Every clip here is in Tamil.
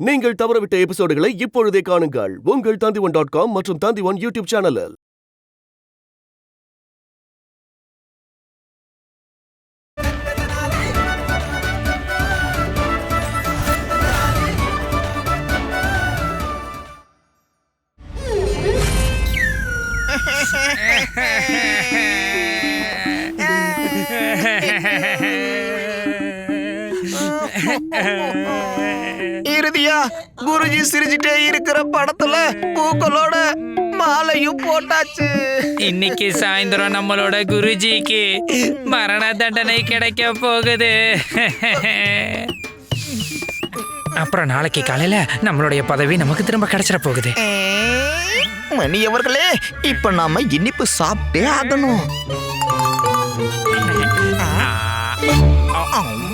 நீங்கள் தவறவிட்ட எபிசோடுகளை இப்பொழுதே காணுங்கள் உங்கள் Tandivan.com மற்றும் Tandivan யூடியூப் சேனலில். இறுதியா குருஜி சிரிச்சுட்டே இருக்கிற படத்துல பூக்களோட மாலையும் போட்டாச்சு. இன்னைக்கு சாயந்தரம் நம்மளோட குருஜிக்கு மரண தண்டனை கிடைக்க போகுது. அப்புறம் நாளைக்கு காலையில நம்மளுடைய பதவி நமக்கு திரும்ப கிடைச்சிட போகுது. மணி அவர்களே, இப்ப நாம இனிப்பு சாப்பிட்டே ஆகணும்.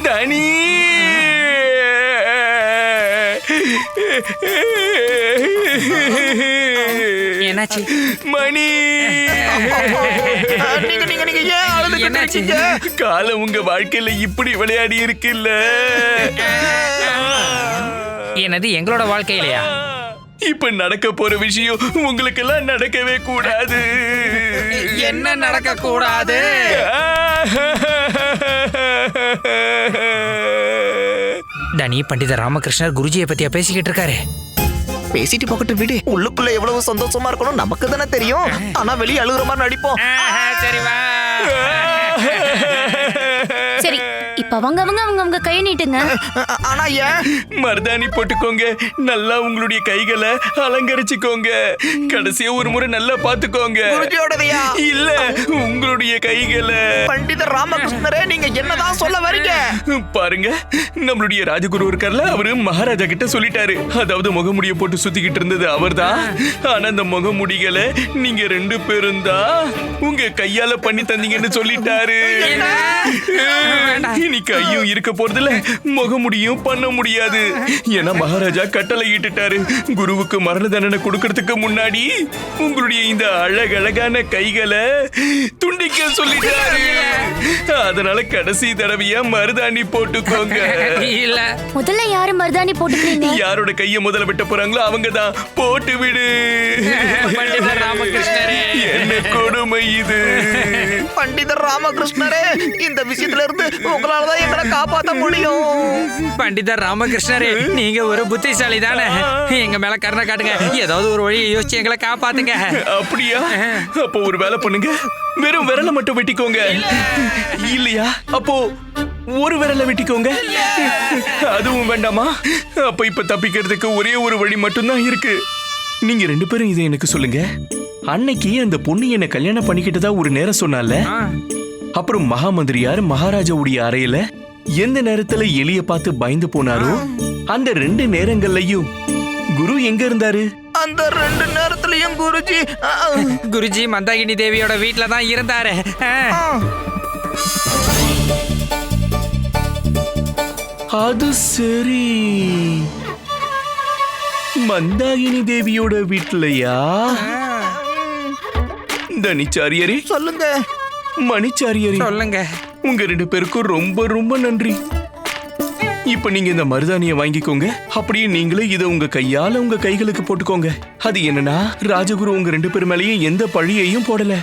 தனி என்னாச்சு மணி? நீங்க ஏன் அழுதுகிட்டு இருக்கீங்க? காலம் உங்க வாழ்க்கையில இப்படி விளையாடி இருக்குல்ல. என்னது எங்களோட வாழ்க்கையிலையா? இப்ப நடக்க போற விஷயம் உங்களுக்கு எல்லாம் நடக்கவே கூடாது. என்ன நடக்க கூடாது? தனி பண்டித ராமகிருஷ்ணர் குருஜியை பத்தியா பேசிக்கிட்டு இருக்காரு. பேசிட்டு போகட்டு விடு. உள்ளுக்குள்ள எவ்வளவு சந்தோஷமா இருக்கணும் நமக்கு தானே தெரியும். ஆனா வெளியே அழுகுற மாதிரி நடிப்போம். சரி வா. சரி, இப்ப அவங்க கையை நீட்டுங்க. ஆனா ஏன்? மருதாணி போட்டுக்கோங்க, நல்லா உங்களுடைய கைகளை அலங்கரிச்சுக்கோங்க. கடைசியா ஒரு முறை நல்லா பாத்துக்கோங்க. குருஜியோடதையா? இல்ல, உங்களுடைய கைகளை. பண்டித ராமகிருஷ்ணரே, நீங்க என்னதான் சொல்ல வரீங்க? பாருங்க, நம்மளுடைய ராஜகுரு இருக்கார்ல, அவரு மகாராஜா கிட்ட சொல்லிட்டாரு. அதாவது முகமுடிய போட்டு சுத்திக்கிட்டு இருந்தது அவர்தான். ஆனா அந்த முகமுடிகளை நீங்க 2 பேரும் தான் உங்க கையால பண்ணி தந்தீங்கன்னு சொல்லிட்டாரு. இனி கையும் இருக்க போறதுல முகமுடியும் பண்ண முடியாது. ஏன்னா மகாராஜா கட்டளை இட்டுட்டாரு. குருவுக்கு மரண தண்டனை கொடுக்கறதுக்கு முன்னாடி உங்களுடைய இந்த அழகழகான கைகளை துண்டிக்க சொல்லிட்டாரு. அதனால கடைசி தடவையா மருதாணி போட்டுக்கோங்க. இல்ல, முதல்ல யாரு மருதாணி போட்டுக்கிறீங்க? யாரோட கைய முதல்ல வெட்ட போறாங்களோ அவங்க தான். போட்டு விடு. பண்டித ராமகிருஷ்ணரே, என்ன கொடுமை இது. பண்டித ராமகிருஷ்ணரே, இந்த விஷயத்துல இருந்து உங்களாலதான் எங்களை காப்பாற்ற முடியும். பண்டிதர் ராமகிருஷ்ணரே, நீங்க ஒரு புத்திசாலி தானே. எங்க மேல கருணை காட்டுங்க. ஏதாவது ஒரு வழியை யோசிச்சு எங்களை காப்பாத்துங்க. அப்படியா? அப்போ ஒரு வேலை பண்ணுங்க, வெறும் விரலை மட்டும் வெட்டிக்கோங்க. இல்லையா, அப்போ ஒரு விரலை வெட்டிக்கோங்க. அதுவும் வேண்டாமா? அப்ப இப்ப தப்பிக்கிறதுக்கு ஒரே ஒரு வழி மட்டும்தான் இருக்கு. நீங்க 2 பேரும் இதை எனக்கு சொல்லுங்க. அன்னைக்கு அந்த பொண்ணு என்ன கல்யாணம் பண்ணிக்கிட்டதா ஒரு நேரம் சொன்னால, அப்புறம் மகாமந்திரியார் மகாராஜாவுடைய அறையில எந்த நேரத்துல எலிய பார்த்து பயந்து போனாரோ அந்த 2 நேரங்கள்லயும் குரு எங்க இருந்தாரு? அந்த 2 நேரத்திலயும் குருஜி மந்தாகினி தேவியோட வீட்டுல தான் இருந்தாரு. அது சரி, மந்தாகினி தேவியோட வீட்டுலயா? தனிச்சாரியரே சொல்லுங்க. மணிச்சாரியரே சொல்லுங்க. உங்க 2 பேருக்கும் ரொம்ப ரொம்ப நன்றி. இப்ப நீங்க இந்த மருதாணியை வாங்கிக்கோங்க. அப்படியே நீங்களே இதை உங்க கையால உங்க கைகளுக்கு போட்டுக்கோங்க. அது என்னன்னா, ராஜகுரு உங்க 2 பேர் மேலேயும் எந்த பழியையும் போடல.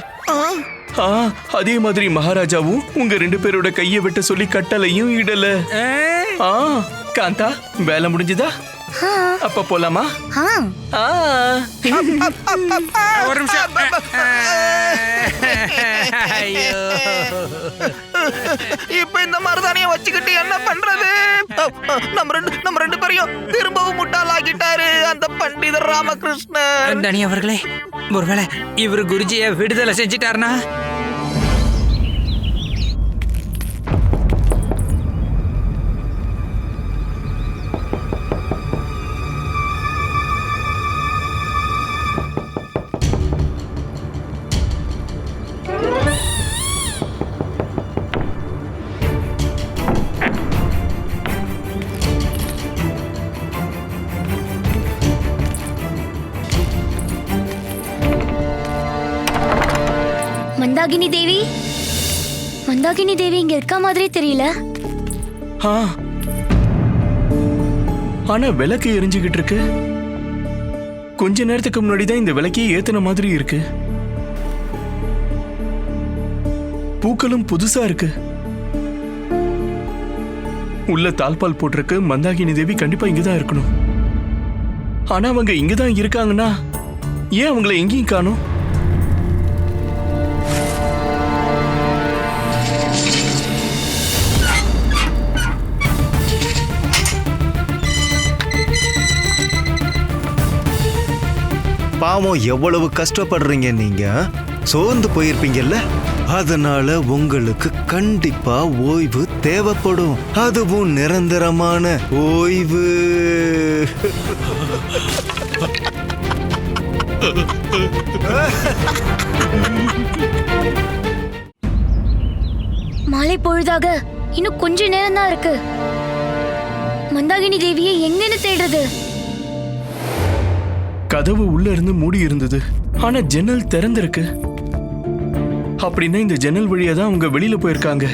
அதே மாதிரி மகாராஜாவும் உங்க 2 பேரோட கையை வெட்ட சொல்லி கட்டளையும் இடல. காந்தா, வேலை முடிஞ்சுதா? அப்ப போலாமா? ஒரு நிமிஷம். இப்ப இந்த மருதாணியை வச்சுக்கிட்டு என்ன பண்றது? நம்ம ரெண்டு பேரையும் திரும்பவும் முட்டாளாக்கிட்டாரு அந்த பண்டிதர் ராமகிருஷ்ணன். தனி அவர்களே, ஒருவேளை இவரு குருஜியை விடுதலை செஞ்சிட்டாருனா? மந்தாகினி தேவி இங்க இருக்க மாதிரி தெரியல. ஆனா விளக்கு எரிஞ்சுகிட்டு இருக்கு. கொஞ்ச நேரத்துக்கு முன்னாடி தான் இந்த விளக்கையே ஏத்துன மாதிரி இருக்கு. பூக்களும் புதுசா இருக்கு. உள்ள தாழ்பால் போட்டிருக்கு. மந்தாகினி தேவி கண்டிப்பா இங்கதான் இருக்கணும். ஆனா அவங்க இங்கதான் இருக்காங்கன்னா ஏன் அவங்கள எங்கேயும் காணோம்? பாவம், எவ்வளவு கஷ்டப்படுறீங்க நீங்க. சோர்ந்து போயிருப்பீங்கல்ல. அதனால உங்களுக்கு கண்டிப்பா ஓய்வு தேவைப்படும். அதுவும் நிரந்தரமான ஓய்வு. மாலை பொழுதாக இன்னும் கொஞ்ச நேரம் தான் இருக்கு. மந்தாகினி தேவியை எங்கன்னு தேடுறது? கதவு உள்ள இருந்து மூடி இருந்தது. ஆனா ஜன்னல் திறந்திருக்கு. அப்படின்னா இந்த ஜன்னல் வழியா தான் அவங்க வெளியில போயிருக்காங்க.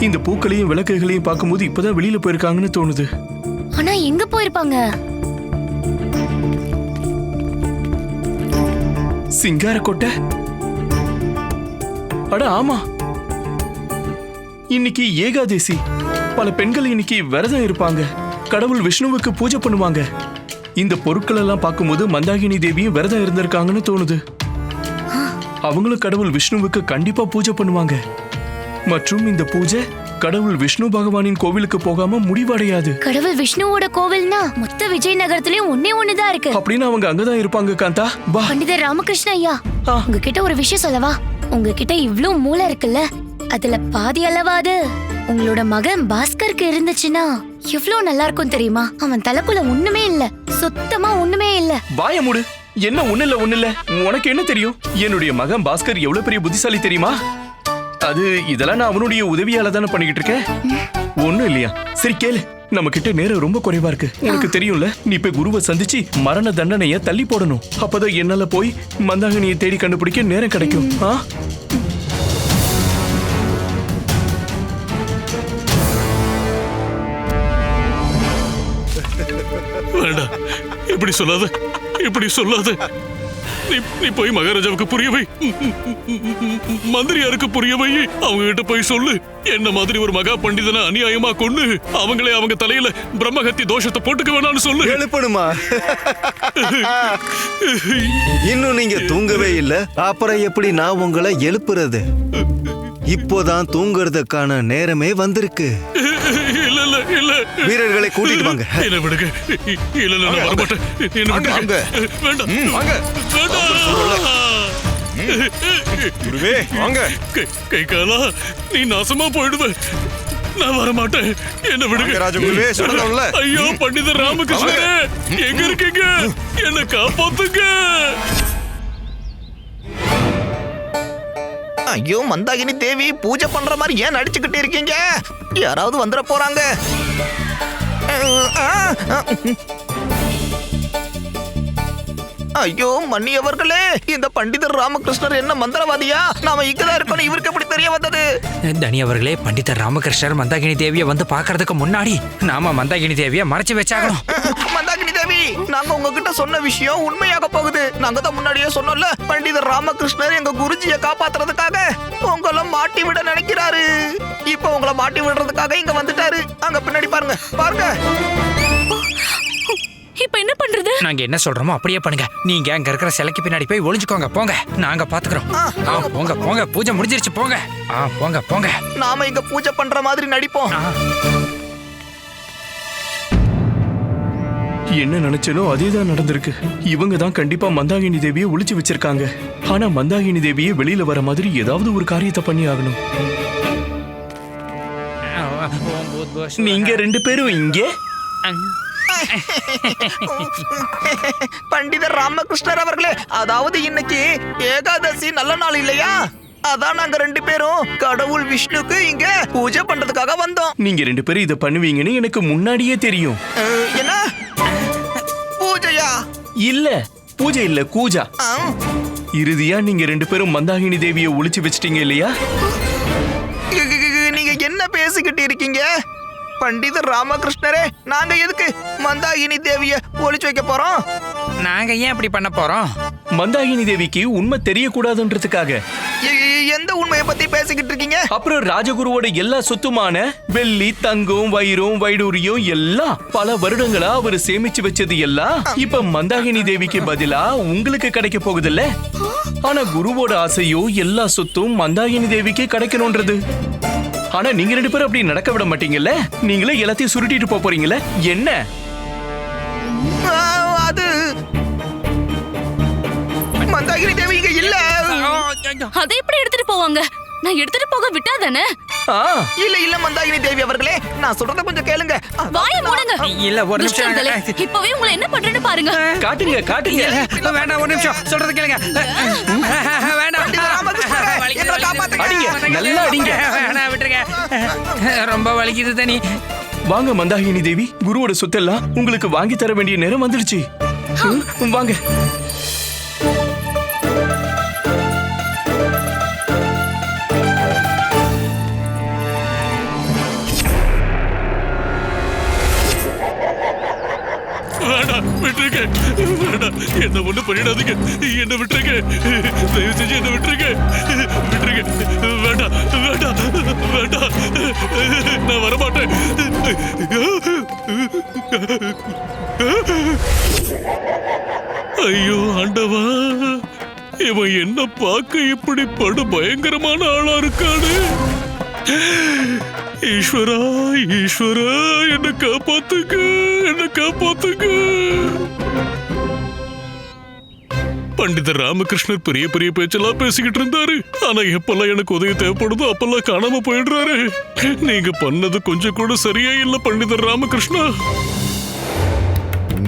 இந்த பூக்களையும் விளக்குகளையும் பார்க்கும்போது இப்பதான் வெளியில போயிருக்காங்கன்னு தோணுது. ஆனா எங்க போயிருப்பாங்க? சிங்காரக்கோட்டை. அட ஆமா, இன்னைக்கு ஏகாதசி. பல பெண்கள் இன்னைக்கு விரதம் இருப்பாங்க. கடவுள் விஷ்ணுவுக்கு பூஜை பண்ணுவாங்க. இந்த பொருட்கள் எல்லாம் பார்க்கும்போது மந்தாகினி தேவியும் விரதம் இருந்திருக்காங்கன்னு தோணுது. அவங்களும் கடவுள் விஷ்ணுவுக்கு கண்டிப்பா பூஜை பண்ணுவாங்க. மற்றும் இந்த பூஜை கடவுள் விஷ்ணு பகவானின் கோவிலுக்கு போகாம முடிவடையாது. கடவுள் விஷ்ணுவோட கோவில்னா மொத்த விஜயநகரத்திலயும் ஒண்ணுதான் இருக்கு. அப்படின்னு அவங்க அங்கதான் இருப்பாங்க. காந்தா வா. பண்டிதர் ராமகிருஷ்ண ஐயா, உங்ககிட்ட ஒரு விஷயம் சொல்லவா? உங்ககிட்ட இவ்ளோ மூளை இருக்குல்ல, அதுல பாதி அளவாது உங்களோட மகன் பாஸ்கருக்கு இருந்துச்சுன்னா எவ்வளவு நல்லா இருக்கும் தெரியுமா? அவன் தலைக்குள்ள ஒண்ணுமே இல்ல, சுத்தமா ஒண்ணுமே இல்ல. வாய மூடு. என்ன ஒண்ணு இல்ல. உனக்கு என்ன தெரியும்? என்னுடைய மகன் பாஸ்கர் எவ்வளவு பெரிய புத்திசாலி தெரியுமா? அது இதெல்லாம் நான் அவனுடைய உதவியால தானே பண்ணிக்கிட்டு இருக்கேன். ஒண்ணும் இல்லையா? சரி கேளு. நம்ம கிட்ட நேரம் ரொம்ப குறைவா இருக்கு. உனக்கு தெரியும்ல, நீ போய் குருவை சந்திச்சு மரண தண்டனைய தள்ளி போடணும். அப்பதான் என்னால போய் மந்தாகினியை தேடி கண்டுபிடிக்க நேரம் கிடைக்கும். வேண்டாம், இப்படி சொல்லாத. நீ போய் மகாராஜாவுக்கு புரிய வை. மந்திரியாருக்கு புரிய வை. அவங்க கிட்ட போய் சொல்லு, என்ன மாதிரி ஒரு மகா பண்டிதனை அநியாயமா கொண்டு அவங்களே அவங்க தலையில பிரம்மஹத்தி தோஷத்தை போட்டுக்க வேணாம்னு சொல்லு. எழுப்பணுமா? இன்னும் நீங்க தூங்கவே இல்ல. அப்புறம் எப்படி நான் உங்களை எழுப்புறது? இப்போதான் தூங்குறதுக்கான நேரமே வந்திருக்கு. இல்ல வீரர்களை கூட்டிட்டு வாங்க. என்ன விடுங்க. இல்ல நான் வர மாட்டேன். என்ன விடுங்க. வேண்டாம். கை காலா, நீ நாசமா போயிடுவ. நான் வர மாட்டேன். என்ன விடுங்க. ஐயோ பண்டிதர் ராமகிருஷ்ணரே, எங்க இருக்கீங்க? என்ன காப்பாத்துங்க. ஐயோ மந்தாகினி தேவி, பூஜை பண்ற மாதிரி ஏன் நடிச்சுக்கிட்டு இருக்கீங்க? யாராவது வந்துட போறாங்க. ஐயோ மன்னியவர்களே, இந்த பண்டிதர் ராமகிருஷ்ணர் என்ன மந்திரவாதியா? நாம இங்கதான் இருக்கணும். இவருக்கு எப்படி தெரிய வந்தது? தனி அவர்களே, பண்டிதர் ராமகிருஷ்ணர் மந்தாகினி தேவியை வந்து பாக்குறதுக்கு முன்னாடி நாம மந்தாகினி தேவியை மறைச்சு வச்சாகணும். மந்தாகினி தேவி, நாங்க உங்ககிட்ட சொன்ன விஷயம் உண்மையாக போகுது. நாங்க தான் முன்னாடியே சொன்னோம்ல, பண்டிதர் ராமகிருஷ்ணர் எங்க குருஜியை காப்பாத்துறதுக்காக உங்களை மாட்டி விட நினைக்கிறாரு. இப்ப உங்களை மாட்டி விடுறதுக்காக இங்க வந்துட்டாரு. அங்க பின்னாடி பாருங்க. இப்ப என்ன பண்றது? நாங்க என்ன சொல்றோமோ அப்படியே பண்ணுங்க. நீங்க அங்க இருக்கிற சிலைக்கு பின்னாடி போய் ஒளிஞ்சுக்கோங்க. போங்க, நாங்க பாத்துக்கிறோம். போங்க. பூஜை முடிஞ்சிருச்சு. போங்க. போங்க. நாம இங்க பூஜை பண்ற மாதிரி நடிப்போம். என்ன நினைச்சனோ அதேதான் நடந்திருக்கு. இவங்க தான் கண்டிப்பா மந்தாகினி தேவியை ஒளிச்சு வச்சிருக்காங்க. ஆனா மந்தாகினி தேவியை வெளியில வர மாதிரி ஏதாவது ஒரு காரியத்தை பண்ணி ஆகணும். நீங்க 2 பேரும் இங்கே. பண்டிதர் ராமகிருஷ்ணர் அவர்களே, அதாவது இன்னைக்கு ஏகாதசி நல்ல நாள் இல்லையா? அதான் நாங்க 2 பேரும் கடவுள் விஷ்ணுக்கு இங்க பூஜை பண்றதுக்காக வந்தோம். நீங்க 2 பேரும் இதை பண்ணுவீங்கன்னு எனக்கு முன்னாடியே தெரியும். என்ன பூஜையா? இல்ல, பூஜை இல்ல, கூஜா. இறுதியா நீங்க 2 பேரும் மந்தாகினி தேவியை ஒளிச்சு வச்சிட்டீங்க இல்லையா? நீங்க என்ன பேசிக்கிட்டு இருக்கீங்க? பண்டிதர் ராமகிருஷ்ணரே, நாங்க எதுக்கு மந்தாகினி தேவிய ஒளிச்சு வைக்க போறோம்? நாங்க ஏன் இப்படி பண்ண போறோம்? மந்தாகினி தேவிக்கு உண்மை தெரியக்கூடாதுன்றதுக்காக. எந்த உண்மையை பத்தி பேசிக்கிட்டு இருக்கீங்க? அப்புறம் ராஜகுருவோட எல்லா சொத்துமான வெள்ளி, தங்கம், வைரம், வைடூரியம் எல்லாம் பல வருடங்களா அவர் சேமிச்சு வச்சது எல்லாம் இப்ப மந்தாகினி தேவிக்கு பதிலா உங்களுக்கு கிடைக்க போகுதுல்ல. ஆனா குருவோட ஆசையோ எல்லா சொத்தும் மந்தாகினி தேவிக்கு கிடைக்கணும்ன்றது. ஆனா நீங்க 2 பேரும் அப்படி நடக்க விட மாட்டீங்கல்ல. நீங்களே எல்லாத்தையும் சுருட்டிட்டு போறீங்களே, என்ன? அது மந்தாகினி தேவி இங்க இல்ல. அதை எப்படி எடுத்துட்டு போவாங்க? நான் எடுத்துட்டு போக விட்டா தானே? இல்ல இல்ல மந்தாகினி தேவி அவர்களே, நான் சொல்றத கொஞ்சம் கேளுங்க. வாய மூடுங்க. இல்ல ஒரு நிமிஷம். துஷ்டர்களே, இப்பவே உங்களை என்ன பண்றேன்னு பாருங்க. காட்டுங்க காட்டுங்க. வேண்டாம், ஒரு நிமிஷம் சொல்றது கேளுங்க. வேண்டாம், பண்டிதர் ராமகிருஷ்ணரே, எங்களை காப்பாத்துங்க. அடிங்க, நல்லா அடிங்க. வேணாம், விட்டுருங்க. ரொம்ப வலிக்குது தனி. வாங்க மந்தாகினி தேவி, குருவோட சொத்தெல்லாம் உங்களுக்கு வாங்கி தர வேண்டிய நேரம் வந்துடுச்சு. வாங்க. வேண்டாம், விட்டுருங்க. வேண்டாம், என்ன ஒண்ணு பண்ணிடாதீங்க. என்ன விட்டுருங்க. தயவு செஞ்சு என்ன விட்டுருங்க. விட்டுருங்க. வேண்டாம், வேண்டாம், வேண்டாம். நான் வரமாட்டேன். ஐயோ ஆண்டவா, இவன் என்ன பார்க்க இப்படி படு பயங்கரமான ஆளா இருக்கானு. ஈஸ்வரா, ஈஸ்வரா, என்ன காப்பாத்துங்க, என்ன காப்பாத்துங்க. பண்டிதர் ராமகிருஷ்ணர் பெரிய பெரிய பேச்செல்லாம் பேசிக்கிட்டு இருந்தாரு. ஆனா எப்பெல்லாம் எனக்கு உதவி தேவைப்படுதோ அப்பெல்லாம் காணாம போயிடுறாரு. நீங்க பண்ணது கொஞ்சம் கூட சரியா இல்ல பண்டிதர் ராமகிருஷ்ணா.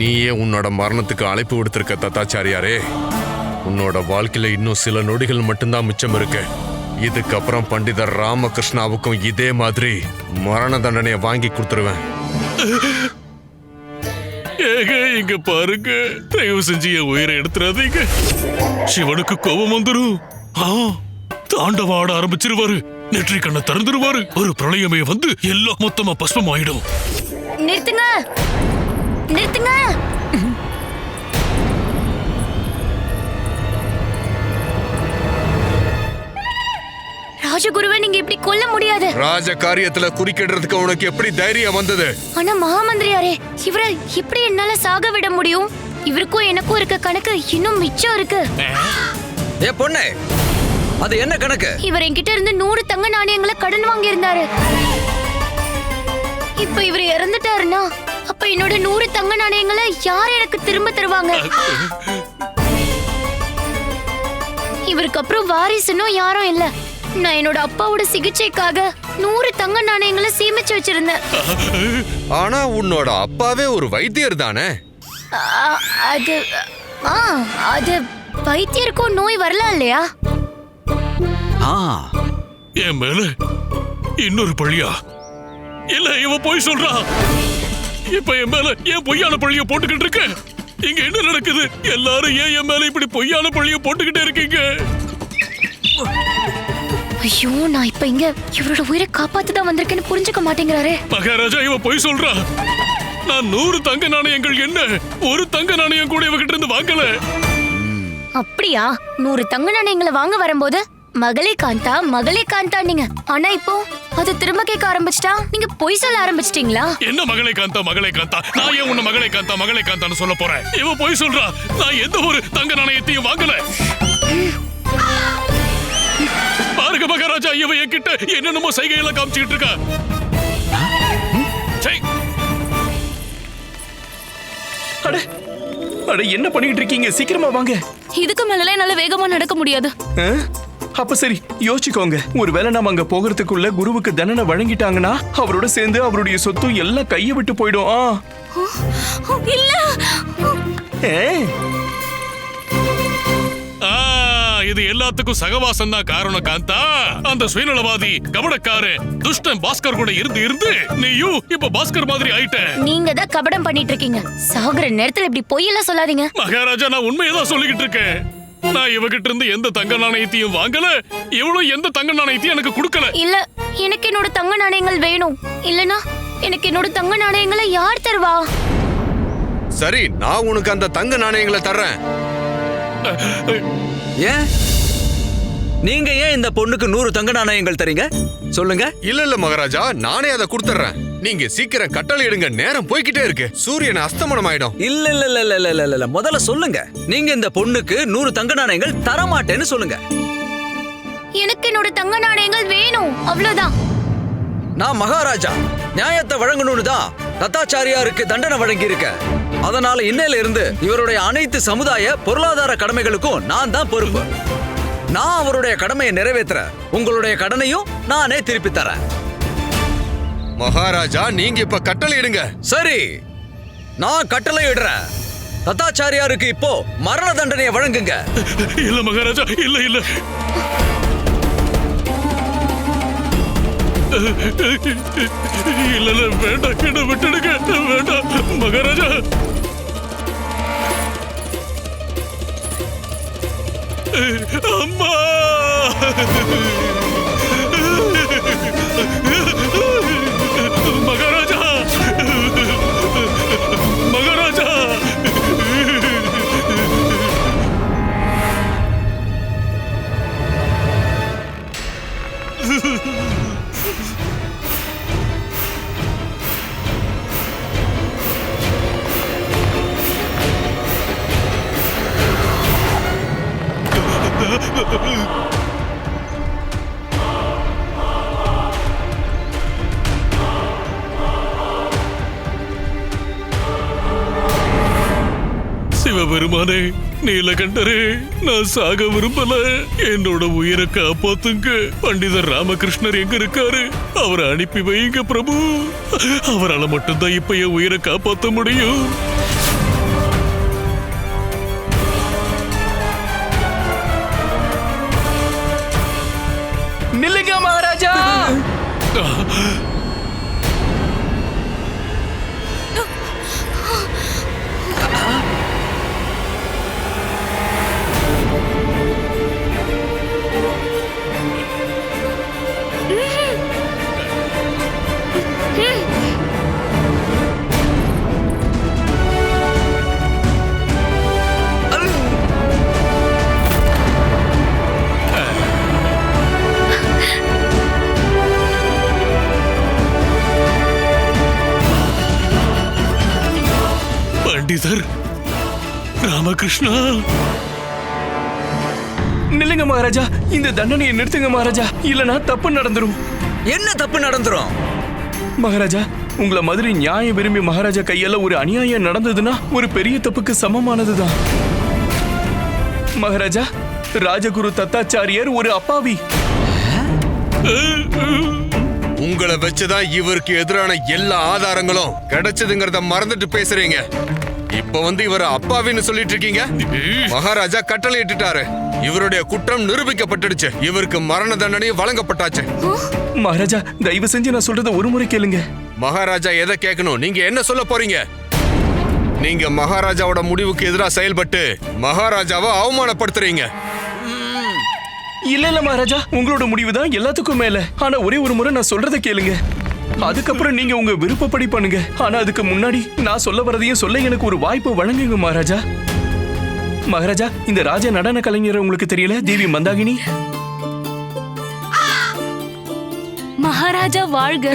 நீயே உன்னோட மரணத்துக்கு அழைப்பு விடுத்திருக்க தத்தாச்சாரியாரே. உன்னோட வாழ்க்கையில இன்னும் சில நொடிகள் மட்டும்தான் மிச்சம் இருக்கு. இதுக்கப்புறம் பண்டிதர் ராமகிருஷ்ணாவுக்கும் இதே மாதிரி மரண தண்டனையை வாங்கி கொடுத்துருவேன். ஏங்க இங்க பாருங்க, தயவு செஞ்சு என் உயிரை எடுத்துறாதீங்க. சிவனுக்கு கோபம் வந்துரும். தாண்டவம் ஆட ஆரம்பிச்சிருவாரு. நெற்றி கண்ணை திறந்துருவாரு. ஒரு பிரளயமே வந்து எல்லாம் மொத்தமா பஸ்பம் ஆயிடும். நிறுத்துங்க, நிறுத்துங்க. ராஜகுருவை நீங்க இப்படி கொல்ல முடியாது. ராஜ காரியத்துல குறுக்கிடுறதுக்கு உனக்கு எப்படி தைரியம் வந்தது? ஆனா மகாமந்திரியாரே, இவரை எப்படி என்னால சாக விட முடியும்? இவருக்கும் எனக்கும் இருக்க கணக்கு இன்னும் மிச்சம் இருக்கு. ஏ பொண்ணே, அது என்ன கணக்கு? இவர் என்கிட்ட இருந்து 100 தங்க நாணயங்களை கடன் வாங்கி இருந்தாரு. இப்ப இவர் இறந்துட்டாருன்னா அப்ப என்னோட 100 தங்க நாணயங்களை யார் எனக்கு திரும்ப தருவாங்க? இவருக்கு அப்புறம் வாரிசுன்னும் யாரும் இல்ல. நான் என்னோட அப்பாவோட சிகிச்சைக்காக 100 தங்க நாணயங்களை சேமிச்சு வச்சிருந்தேன். ஆனா உன்னோட அப்பாவே ஒரு வைத்தியர் தானே? அது வைத்தியருக்கும் நோய் வரலாம் இல்லையா? என் மேல இன்னொரு பழியா? இல்ல, இவ போய் சொல்றா. இப்ப என் மேல ஏன் பொய்யான பழிய போட்டுக்கிட்டு இருக்க? இங்க என்ன நடக்குது? எல்லாரும் ஏன் என் மேல இப்படி பொய்யான பழிய போட்டுக்கிட்டே இருக்கீங்க? ஐயோ, நான் இப்ப இங்க இவரோட உயிரை காப்பாத்து தான் வந்திருக்கேன்னு புரிஞ்சுக்க மாட்டேங்கிறாரே. மகாராஜா, இவ போய் சொல்றா. நான் 100 தங்க நாணயங்கள் என்ன ஒரு தங்க நாணயம் கூட இவகிட்ட இருந்து வாங்கல. அப்படியா? 100 தங்க நாணயங்களை வாங்க வரும்போது மகளே காந்தா, மகளே காந்தா நீங்க. ஆனா இப்போ அது திரும்ப கேட்க ஆரம்பிச்சிட்டா நீங்க பொய் சொல்ல ஆரம்பிச்சிட்டீங்களா? என்ன மகளே காந்தா, மகளே காந்தா? நான் ஏன் உன்னை மகளே காந்தா, மகளே காந்தான்னு சொல்ல போறேன்? இவ போய் சொல்றா. நான் எந்த ஒரு தங்க நாணயத்தையும் வாங்கல. பாருங்க மகாராஜா, இவ என்கிட்ட என்னென்னமோ சைகையெல்லாம் காமிச்சுக்கிட்டு இருக்கா. அட என்ன பண்ணிட்டு இருக்கீங்க? சீக்கிரமா வாங்க. இதுக்கு மேல என்னால வேகமா நடக்க முடியாது. அப்ப சரி, யோசிச்சுக்கோங்க. ஒருவேளை நாம அங்க போகிறதுக்குள்ள குருவுக்கு தண்டனை வழங்கிட்டாங்கன்னா அவரோட சேர்ந்து அவருடைய சொத்து எல்லாம் கையை விட்டு போயிடும். இல்ல, இது எல்லாத்துக்கும் சகவாசம் தான் காரணம் காந்தா. அந்த சுயநலவாதி கபடக்காரு துஷ்டன் பாஸ்கர் கூட இருந்து நீயும் இப்ப பாஸ்கர் மாதிரி ஆயிட்ட. நீங்க தான் கபடம் பண்ணிட்டு இருக்கீங்க. சாகுற நேரத்துல இப்படி பொய்யெல்லாம் சொல்லாதீங்க. மகாராஜா, நான் உண்மையதான் சொல்லிக்கிட்டு இருக்கேன். நான் இவகிட்ட இருந்து எந்த தங்க நாணயத்தையும் வாங்கல. இவளும் எந்த தங்க நாணயத்தையும் எனக்கு கொடுக்கல. இல்ல, எனக்கு என்னோட தங்க நாணயங்கள் வேணும். இல்லனா எனக்கு என்னோட தங்க நாணயங்களை யார் தருவா? சரி, நான் உனக்கு அந்த தங்க நாணயங்களை தர்றேன். ஏன் நீங்க ஏன் இந்த பொண்ணுக்கு 100 தங்க நாணயங்கள் தரீங்க? சொல்லுங்க. இல்ல மகாராஜா, நானே அதை கொடுத்துறேன். நீங்க சீக்கிரம் கட்டளை இடுங்க, நேரம் போய்கிட்டே இருக்கு. சூரியன் அஸ்தமனம் ஆயிடும். இல்ல இல்ல இல்ல இல்ல இல்ல இல்ல முதல்ல சொல்லுங்க. நீங்க இந்த பொண்ணுக்கு 100 தங்க நாணயங்கள் தர மாட்டேன்னு சொல்லுங்க. எனக்கு என்னோட தங்க நாணயங்கள் வேணும், அவ்வளவுதான். நான் மகாராஜா, நியாயத்தை வழங்கணும்னு தான் தத்தாச்சாரியாருக்கு தண்டனை வழங்கி இருக்கேன். அதனால இன்னையில இருந்து இவருடைய அனைத்து சமுதாய பொருளாதார கடமைகளுக்கும் நான் தான் பொறுப்பு. நான் அவருடைய கடமையை நிறைவேற்றுறேன். உங்களுடைய கடனையும் நானே திருப்பி தரேன். மகாராஜா, நீங்க இப்ப கட்டளை இடுங்க. சரி, நான் கட்டளை இடுறேன். தத்தாச்சாரியாருக்கு இப்போ மரண தண்டனையை வழங்குங்க. இல்ல மகாராஜா, இல்ல இல்ல. இல்ல இல்ல, வேண்டாம், என்ன விட்டுடுங்க, வேண்டாம் மகாராஜா. அம்மா, மகாராஜா, மகாராஜா. சிவபெருமானே, நீலகண்டரே, நான் சாக விரும்பல. என்னோட உயிரை காப்பாத்துங்க. பண்டிதர் ராமகிருஷ்ணர் எங்க இருக்காரு? அவரை அனுப்பி வைங்க பிரபு. அவரால் மட்டும்தான் இப்ப என் உயிரை காப்பாற்ற முடியும். நில்லுங்க மகாராஜா. பண்டிதர் ராமகிருஷ்ணா. நில்லுங்க மகாராஜா, இந்த தண்டனையை நிறுத்துங்க மகாராஜா, இல்லனா தப்பு நடந்துரும். என்ன தப்பு நடந்துரும்? மகாராஜா, உங்களை மாதிரி நியாயம் விரும்பி மகாராஜா கையால ஒரு அநியாயம் நடந்ததுன்னா ஒரு பெரிய தப்புக்கு சமமானதுதான். மகாராஜா, ராஜகுரு தத்தாச்சாரியார் ஒரு அப்பாவி. உங்களை வச்சுதான் இவருக்கு எதிரான எல்லா ஆதாரங்களும் கிடைச்சதுங்கிறத மறந்துட்டு பேசுறீங்க. இப்ப இவரை அப்பாவின்னு சொல்லிட்டு இருக்கீங்க. மகாராஜா கட்டளை இட்டுட்டாரு. இவருடைய குற்றம் நிரூபிக்கப்பட்டுடுச்சு. இவருக்கு மரண தண்டனை வழங்கப்பட்டாச்சு. மகாராஜா, தயவு செஞ்சு நான் சொல்றத ஒரு முறை கேளுங்க. மகாராஜா எதை கேட்கணும்? நீங்க என்ன சொல்ல போறீங்க? நீங்க மகாராஜாவோட முடிவுக்கு எதிராக செயல்பட்டு மகாராஜாவை அவமானப்படுத்துறீங்க. இல்ல இல்ல மகாராஜா, உங்களோட முடிவுதான் எல்லாத்துக்கும் மேல. ஆனா ஒரே ஒரு முறை நான் சொல்றத கேளுங்க. அதுக்கப்புறம் நீங்க உங்க விருப்பப்படி பண்ணுங்க. ஆனா அதுக்கு முன்னாடி நான் சொல்ல வரதையும் சொல்ல எனக்கு ஒரு வாய்ப்பு வழங்குங்க மகாராஜா. மகாராஜா, இந்த ராஜ நடன கலைஞர் உங்களுக்கு தெரியல? தேவி மந்தாகினி. மகாராஜா வாழ்க.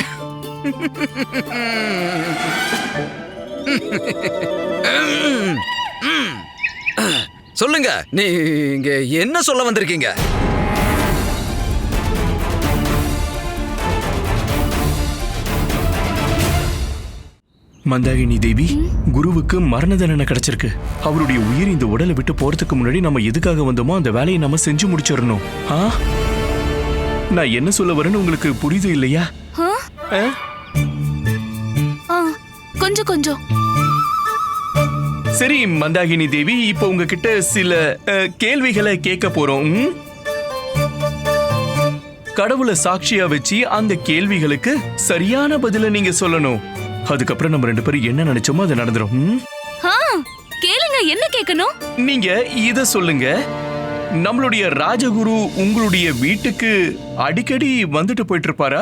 சொல்லுங்க, நீங்க என்ன சொல்ல வந்திருக்கீங்க? மந்தாகினி தேவி, குருவுக்கு மரண தண்டனை கிடைச்சிருக்கு. அவருடைய உயிர் இந்த உடலை விட்டு போறதுக்கு முன்னாடி நம்ம எதுக்காக வந்தோமோ அந்த வேலையை நம்ம செஞ்சு முடிச்சிடணும். நான் என்ன சொல்ல வரேன்னு உங்களுக்கு புரியுது இல்லையா? கொஞ்சம் கொஞ்சம். சரி மந்தாகினி தேவி, இப்போ உங்ககிட்ட சில கேள்விகளை கேட்க போறோம். கடவுளை சாட்சியா வச்சு அந்த கேள்விகளுக்கு சரியான பதில நீங்க சொல்லணும். அதுக்கப்புறம் நம்ம 2 பேரும் என்ன நினைச்சோமோ அது நடந்துரும். கேளுங்க, என்ன கேட்கணும்? நீங்க இத சொல்லுங்க. நம்மளுடைய ராஜகுரு உங்களுடைய வீட்டுக்கு அடிக்கடி வந்துட்டு போயிட்டு இருப்பாரா?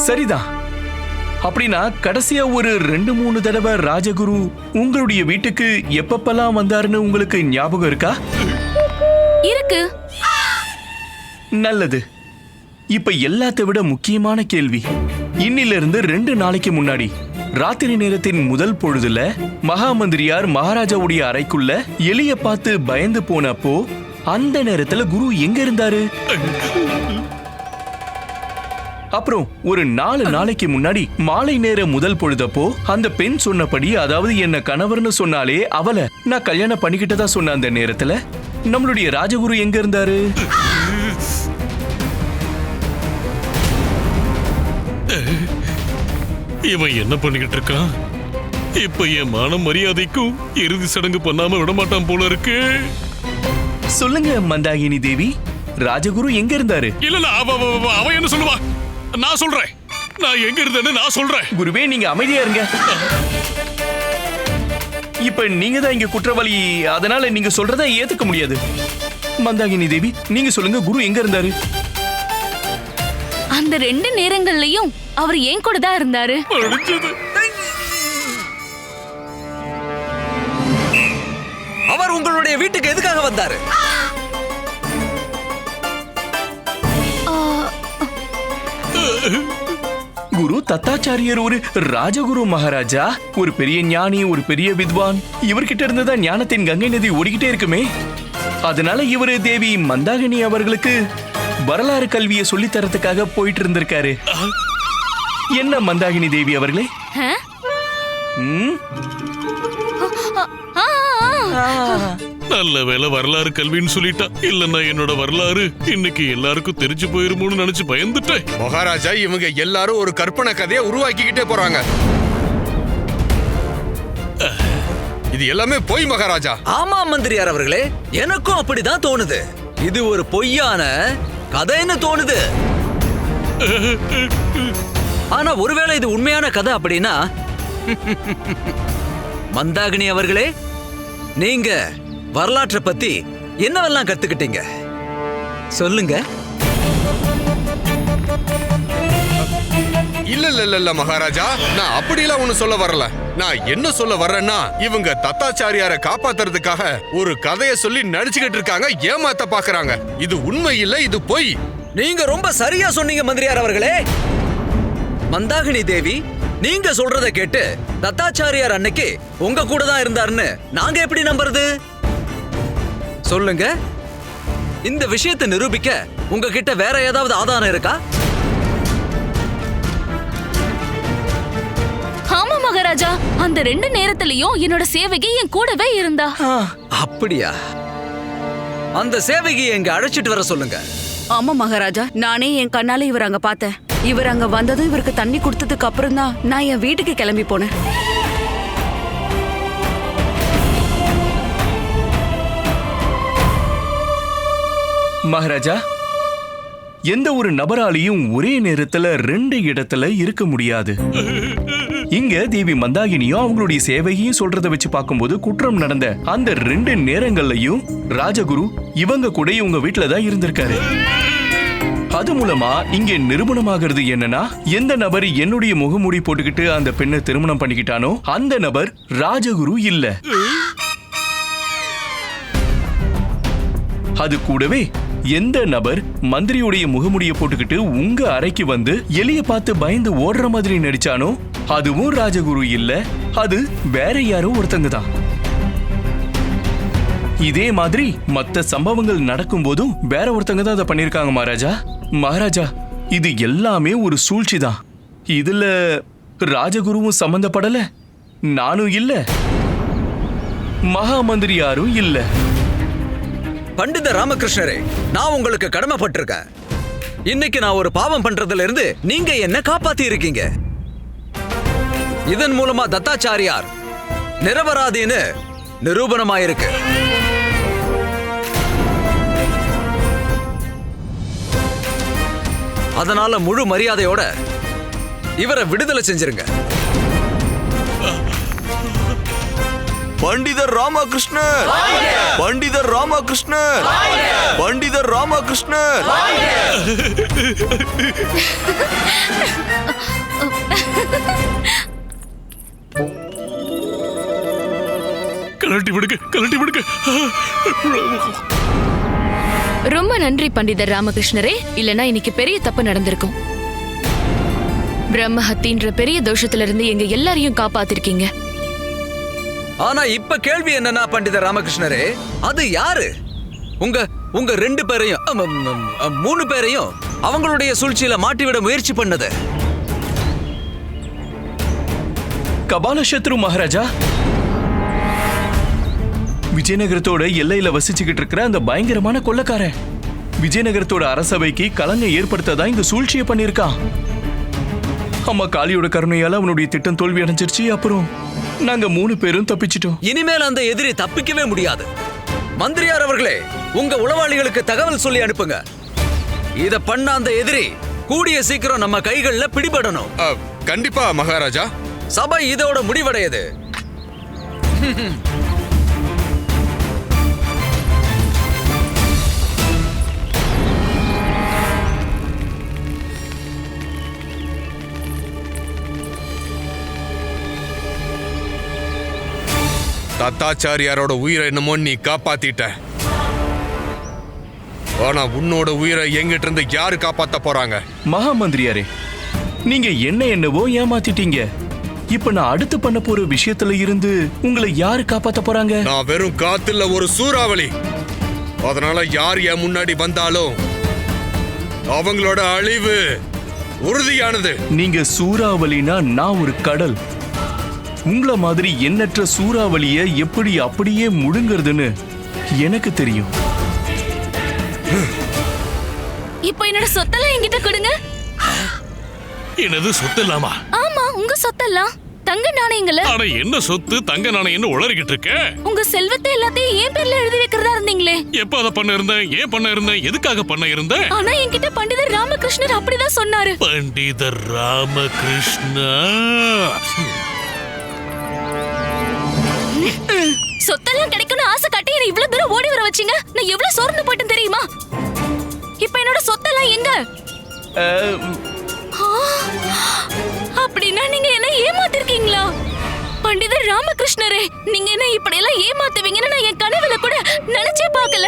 சரிதான். அப்படின்னா கடைசியா ஒரு 2-3 தடவை ராஜகுரு உங்களுடைய வீட்டுக்கு எப்பப்பெல்லாம் வந்தாருன்னு உங்களுக்கு ஞாபகம் இருக்கா? இருக்கு. நல்லது. இப்ப எல்லாத்தை விட முக்கியமான கேள்வி, இன்னிலிருந்து 2 நாளைக்கு முன்னாடி ராத்திரி நேரத்தின் முதல் பொழுதுல மகாமந்திரியார் மகாராஜாவுடைய அறைக்குள்ள எலிய பார்த்து பயந்து போனப்போ அந்த நேரத்துல குரு எங்க இருந்தாரு? அப்புறம் ஒரு 4 நாளைக்கு முன்னாடி மாலை நேர முதல் பொழுதப்போ அந்த பெண் சொன்னபடி, அதாவது என்ன கணவர்னு சொன்னாலே அவளை நான் கல்யாணம் பண்ணிக்கிட்டதா சொன்ன அந்த நேரத்துல நம்மளுடைய ராஜகுரு எங்க இருந்தாரு? இவன் என்ன பண்ணிக்கிட்டு இருக்கான்? இப்ப என் மான மரியாதைக்கும் இறுதி சடங்கு பண்ணாம விட மாட்டான் போல இருக்கு. சொல்லுங்க மந்தாகினி தேவி, ராஜகுரு எங்க இருந்தாரு? இல்ல அவ என்ன சொல்லுவா? நான் சொல்றேன். நான் எங்க இருந்தேன்னு நான் சொல்றேன். குருவே, நீங்க அமைதியா இருங்க. இப்ப நீங்க தான் இங்க குற்றவாளி, அதனால நீங்க சொல்றத ஏத்துக்க முடியாது. மந்தாகினி தேவி, நீங்க சொல்லுங்க, குரு எங்க இருந்தாரு? அந்த 2 நேரங்கள்லயும் அவர் ஏன் கூட தான் இருந்தாரு. அவர் உங்களுடைய வீட்டுக்கு எதுக்காக வந்தாரு? குரு தத்தாச்சாரியர் ஒரு ராஜகுரு மகாராஜா, ஒரு பெரிய ஞானி, ஒரு பெரிய வித்வான். இவர்கிட்ட இருந்துதான் ஞானத்தின் கங்கை நதி ஓடிக்கிட்டே இருக்குமே. அதனால இவரு தேவி மந்தாகினி அவர்களுக்கு வரலாறு கல்வியை சொல்லி தரத்துக்காக போயிட்டு இருந்திருக்காரு. என்ன மந்தாகினி தேவி அவர்களே? நல்ல வேளை வரலாறு கல்வின்னு சொல்லிட்டா, இல்லன்னா என்னோட வரலாறு இன்னைக்கு எல்லாருக்கும் தெரிஞ்சு போயிருமோன்னு நினைச்சு பயந்துட்டேன். மகாராஜா, இவங்க எல்லாரும் ஒரு கற்பனை கதையை உருவாக்கிக்கிட்டே போறாங்க. இது எல்லாமே பொய் மகாராஜா. ஆமா மந்திரியார் அவர்களே, எனக்கும் அப்படிதான் தோணுது. இது ஒரு பொய்யான கதைன்னு தோணுது. ஆனா ஒருவேளை இது உண்மையான கதை அப்படின்னா, மந்தாகினி அவர்களே, நீங்க வரலாற்றை பத்தி என்னவெல்லாம் கத்துக்கிட்டீங்க சொல்லுங்க. இல்ல மகாராஜா, நான் அப்படிலாம் ஒண்ணு சொல்ல வரல. நான் என்ன சொல்ல வர்றேன்னா, இவங்க தத்தாச்சாரியாரை காப்பாத்துறதுக்காக ஒரு கதையை சொல்லி நடிச்சுக்கிட்டு இருக்காங்க, ஏமாத்த பாக்குறாங்க. இது உண்மை இல்ல, இது பொய். நீங்க ரொம்ப சரியா சொன்னீங்க மந்திரியார் அவர்களே. மந்தாகினி தேவி, நீங்க சொல்றத கேட்டு தத்தாச்சாரியார் அன்னைக்கு உங்க கூட தான் இருந்தாருன்னு நாங்க எப்படி நம்புறது? சொல்லுங்க. இந்த விஷயத்தை நிரூபிக்க உங்ககிட்ட வேற ஏதாவது ஆதாரம் இருக்கா? ஆமா மகாராஜா, அந்த 2 நேரத்திலயும் என்னோட சேவகி என் கூடவே இருந்தா. அப்படியா? அந்த சேவகியை எங்க அழைச்சிட்டு வர சொல்லுங்க. ஆமா மகாராஜா, நானே என் கண்ணால இவர் அங்க பார்த்தேன். இவர் அங்க வந்ததும் இவருக்கு தண்ணி கொடுத்ததுக்கு அப்புறம் தான் நான் என் வீட்டுக்கு கிளம்பி போனேன். மகாராஜா, எந்த ஒரு நபராலையும் ஒரே நேரத்துல 2 இடத்துல இருக்க முடியாது. இங்க தேவி மந்தாகினியும் அவங்களுடைய சேவையையும் சொல்றத வச்சு பார்க்கும்போது குற்றம் நடந்த அந்த 2 நேரங்கள்லயும் ராஜகுரு இவங்க கூட இவங்க வீட்டுல தான் இருந்திருக்காரு. அது மூலமா இங்க நிரூபணமாகிறது என்னன்னா, எந்த நபர் என்னுடைய முகமூடி போட்டுக்கிட்டு அந்த பெண்ணை திருமணம் பண்ணிக்கிட்டானோ அந்த நபர் ராஜகுரு இல்ல. அது கூடவே எந்த நபர் மந்திரியுடைய முகமுடியை போட்டுக்கிட்டு உங்க அறைக்கு வந்து எலிய பார்த்து பயந்து ஓடுற மாதிரி நடிச்சானோ அதுவும் ராஜகுரு இல்ல, அது வேற யாரோ ஒருத்தங்க தான். இதே மாதிரி மத்த சம்பவங்கள் நடக்கும் போதும் வேற ஒருத்தங்க தான் அதை பண்ணிருக்காங்க மகாராஜா. மகாராஜா, இது எல்லாமே ஒரு சூழ்ச்சி தான். இதுல ராஜகுருவும் சம்பந்தப்படல, நானும் இல்ல, மகா மந்திரியாரும் இல்ல. பண்டித ராமகிருஷ்ணரே, நான் உங்களுக்கு கடமைப்பட்டிருக்கேன். இன்னைக்கு நான் ஒரு பாவம் பண்றதுல இருந்து நீங்க என்ன காப்பாத்தி இருக்கீங்க. இதன் மூலமா தத்தாச்சாரியார் நிரபராதின்னு நிரூபணமாயிருக்கு. அதனால முழு மரியாதையோட இவரை விடுதலை செஞ்சிருங்க. பண்டிதர் ராமகிருஷ்ணர், பண்டிதர் ராமகிருஷ்ணர், பண்டிதர் ராமகிருஷ்ணர். கலட்டி விடுங்க, கலட்டி விடுங்க. ரொம்ப நன்றி பண்டிதர் ராமகிருஷ்ணரே, இல்லனா இன்னைக்கு பெரிய தப்பு நடந்திருக்கும். பிரம்மஹத்தின்ற பெரிய தோஷத்துல இருந்து எங்க எல்லாரையும் காப்பாத்திருக்கீங்க. ஆனா இப்ப கேள்வி என்னன்னா பண்டிதர் ராமகிருஷ்ணரே, அது யாரு? உங்க 2 பேரையும் 3 பேரையும் அவங்களுடைய சூழ்ச்சியில மாட்டிவிட முயற்சி பண்ணது கபாலசத்ரு மகாராஜா. விஜயநகரத்தோட எல்லையில வசிச்சுக்கிட்டு இருக்கிற அந்த பயங்கரமான கொள்ளைக்காரன் விஜயநகரத்தோட அரசவைக்கு கலங்க ஏற்படுத்ததான் இந்த சூழ்ச்சியை பண்ணிருக்கான். அம்மா காளியோட கருணையால அவனுடைய திட்டம் தோல்வி அடைஞ்சிருச்சு. அப்புறம் நாங்க 3 பேரும் தப்பிச்சிட்டோம். இனிமேல் அந்த எதிரி தப்பிக்கவே முடியாது. மந்திரியார் அவர்களே, உங்க உளவாளிகளுக்கு தகவல் சொல்லி அனுப்புங்க. இத பண்ண அந்த எதிரி கூடிய சீக்கிரம் நம்ம கைகள்ல பிடிபடணும். கண்டிப்பா மகாராஜா. சபை இதோட முடிவடையது. தத்தாச்சாரியாரோட உயிரை என்னமோ நீ காப்பாத்திட்ட. ஆனா உன்னோட உயிரை எங்கிட்ட இருந்து யாரு காப்பாத்த போறாங்க? மகா மந்திரியாரே, நீங்க என்னவோ ஏமாத்திட்டீங்க. இப்ப நான் அடுத்து பண்ண போற விஷயத்துல இருந்து உங்களை யாரு காப்பாத்த போறாங்க? நான் வெறும் காத்துல ஒரு சூறாவளி. அதனால யார் என் முன்னாடி வந்தாலும் அவங்களோட அழிவு உறுதியானது. நீங்க சூறாவளினா நான் ஒரு கடல். உங்களை மாதிரி எண்ணற்ற சூறாவளிய எப்படி அப்படியே முழுங்கிறதுன்னு எனக்கு தெரியும். இப்போ என்னோட சொத்தெல்லாம் என்கிட்ட கொடுங்க. என்னது சொத்து இல்லாமா? ஆமா, உங்க சொத்தெல்லாம் தங்க நாணயங்கள. ஆனா என்ன சொத்து தங்க நாணயம் உளறிக்கிட்டு இருக்க? உங்க செல்வத்தை எல்லாத்தையும் என் பேர்ல எழுதி வைக்கிறதா இருந்தீங்களே. எப்ப அதை பண்ண இருந்தேன்? ஏன் பண்ண இருந்தேன்? எதுக்காக பண்ண இருந்தேன்? ஆனா என்கிட்ட பண்டிதர் ராமகிருஷ்ணர் அப்படிதான் சொன்னாரு. பண்டிதர் ராமகிருஷ்ணா சொத்தெல்லாம் கிடைக்கணும் ஆசை காட்டி என்ன இவ்வளவு தூரம் ஓடி வர வச்சீங்க. நான் எவ்வளவு சோர்ந்து போயிட்டேன் தெரியுமா? இப்ப என்னோட சொத்தெல்லாம் எங்க? அப்படின்னா நீங்க என்ன ஏமாத்திருக்கீங்களா? பண்டிதர் ராமகிருஷ்ணரே, நீங்க என்ன இப்படி எல்லாம் ஏமாத்துவீங்கன்னு நான் என் கனவுல கூட நினைச்சே பார்க்கல.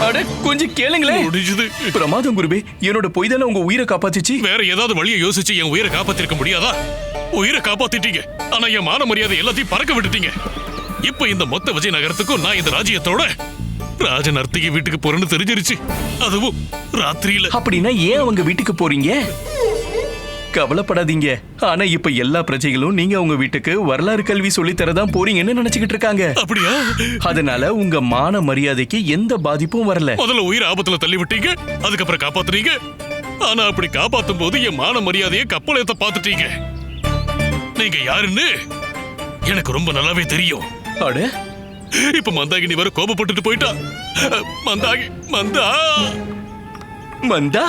அட கொஞ்சம் கேளுங்களே. முடிஞ்சது. பிரமாதம் குருவே, என்னோட பொய் தானே உங்க உயிரை காப்பாத்திச்சு. வேற ஏதாவது வழியை யோசிச்சு என் உயிரை காப்பாத்திருக்க முடியாதா? உயிரை காப்பாத்திட்டீங்க, ஆனா என் மான மரியாதை எல்லாத்தையும் பறக்க விட்டுட்டீங்க. இப்ப இந்த மொத்த விஜயநகரத்துக்கும் நான் இந்த ராஜ்யத்தோட ராஜ நர்த்தகி வீட்டுக்கு போறேன்னு தெரிஞ்சிருச்சு. அதுவும் ராத்திரியில. அப்படின்னா ஏன் அவங்க வீட்டுக்கு போறீங்க? கவலைப்படாதீங்க. ஆனா இப்ப எல்லா பிரஜைகளும் நீங்க உங்க வீட்டுக்கு வரலாறு கல்வி சொல்லி தரதான் போறீங்கன்னு நினைச்சுக்கிட்டு இருக்காங்க. அப்படியா? அதனால உங்க மான மரியாதைக்கு எந்த பாதிப்பும் வரல. முதல்ல உயிரை ஆபத்துல தள்ளி விட்டீங்க, அதுக்கப்புறம் காப்பாத்துறீங்க. ஆனா அப்படி காப்பாத்தும் போது என் மான மரியாதையை கப்பலேத்த பாத்துட்டீங்க. நீங்க யாருன்னு எனக்கு ரொம்ப நல்லாவே தெரியும். அட, இப்ப மந்தாகினி வர கோபப்பட்டுட்டு போயிட்டா. மந்தா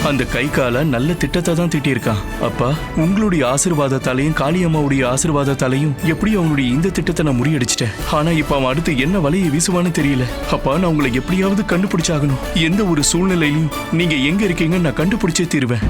அந்த கை கால நல்ல திட்டத்தை தான் திட்டியிருக்கான். அப்பா, உங்களுடைய ஆசீர்வாதத்தாலையும் காளியம்மாவுடைய ஆசீர்வாதத்தாலையும் எப்படி அவங்களுடைய இந்த திட்டத்தை நான் முறியடிச்சிட்டேன். ஆனா இப்ப அவன் அடுத்து என்ன வலையை வீசுவான்னு தெரியல. அப்பா, நான் உங்களை எப்படியாவது கண்டுபிடிச்சாகணும். எந்த ஒரு சூழ்நிலையிலும் நீங்க எங்க இருக்கீங்கன்னு நான் கண்டுபிடிச்சே தீருவேன்.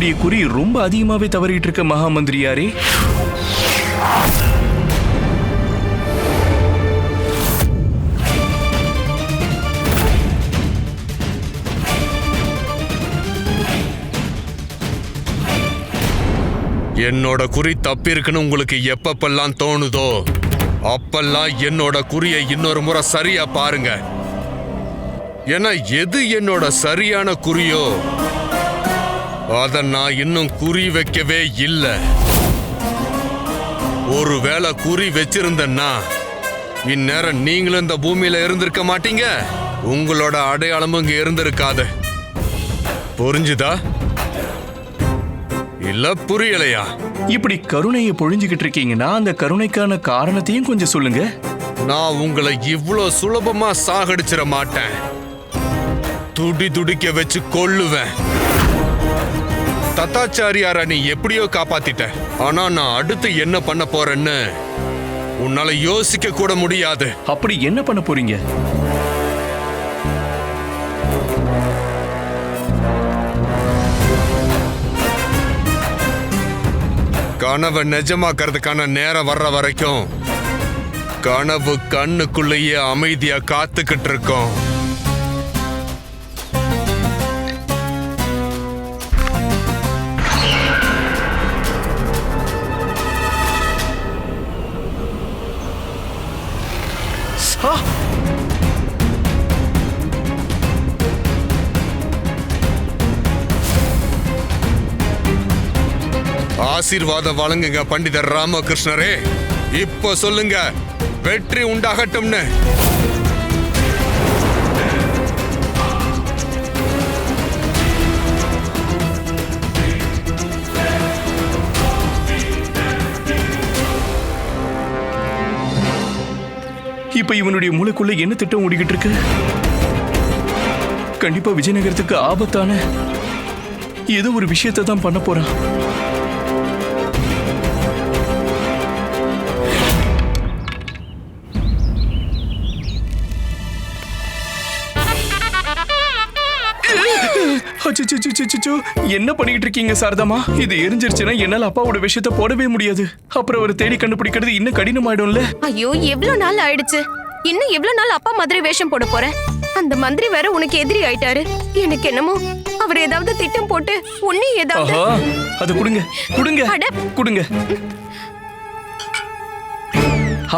உங்களுடைய குறி ரொம்ப அதிகமாவே தவறிட்டு இருக்க மகாமந்திரியாரே. என்னோட குறி தப்பிருக்குன்னு உங்களுக்கு எப்பப்பெல்லாம் தோணுதோ அப்பெல்லாம் என்னோட குறியை இன்னொரு முறை சரியா பாருங்க. ஏன்னா எது என்னோட சரியான குறியோ அத நான் இன்னும் குறி வைக்கவே இல்லை. ஒருவேளை குறி வச்சிருந்தேன்னா இந்நேரம் நீங்களும் இந்த பூமியில இருந்திருக்க மாட்டீங்க, உங்களோட அடையாளமும் இங்க இருந்திருக்காது. புரிஞ்சுதா இல்ல புரியலையா? இப்படி கருணையை பொழிஞ்சுக்கிட்டு இருக்கீங்கன்னா அந்த கருணைக்கான காரணத்தையும் கொஞ்சம் சொல்லுங்க. நான் உங்களை இவ்வளோ சுலபமா சாகடிச்சிட மாட்டேன். துடிக்க வச்சு கொல்லுவேன். தத்தாச்சாரியார நீ எப்படியோ காப்பாத்திட்ட. ஆனா நான் அடுத்து என்ன பண்ண போறேன்னு உன்னால யோசிக்க கூட முடியாது. அப்படி என்ன பண்ண போறீங்க? கனவை நிஜமாக்கிறதுக்கான நேரம் வர்ற வரைக்கும் கனவு கண்ணுக்குள்ளேயே அமைதியா காத்துக்கிட்டு இருக்கோம். ஆசீர்வாதம் வழங்குங்க பண்டிதர் ராமகிருஷ்ணரே. இப்போ சொல்லுங்க, வெற்றி உண்டாகட்டும்னு. இப்ப இவனுடைய மூளைக்குள்ள என்ன திட்டம் ஓடிக்கிட்டு இருக்கு? கண்டிப்பா விஜயநகரத்துக்கு ஆபத்தான ஏதோ ஒரு விஷயத்தை தான் பண்ண போறான். என்ன பண்ணிட்டு இருக்கீங்க சாரதாமா? இது எரிஞ்சிருச்சுன்னா என்னால அப்பாவோட விஷயத்தை போடவே முடியாது. அப்புறம் அவரை தேடி கண்டுபிடிக்கிறது இன்னும் கடினமாயிடும்ல. ஐயோ, எவ்வளவு நாள் ஆயிடுச்சு. இன்னும் எவ்வளவு நாள் அப்பா மாதிரி வேஷம் போட போற? அந்த மந்திரி வேற உனக்கு எதிரி ஆயிட்டாரு. எனக்கு என்னமோ அவர் ஏதாவது திட்டம் போட்டு உன்னை ஏதாவது. அது கொடுங்க கொடுங்க கொடுங்க.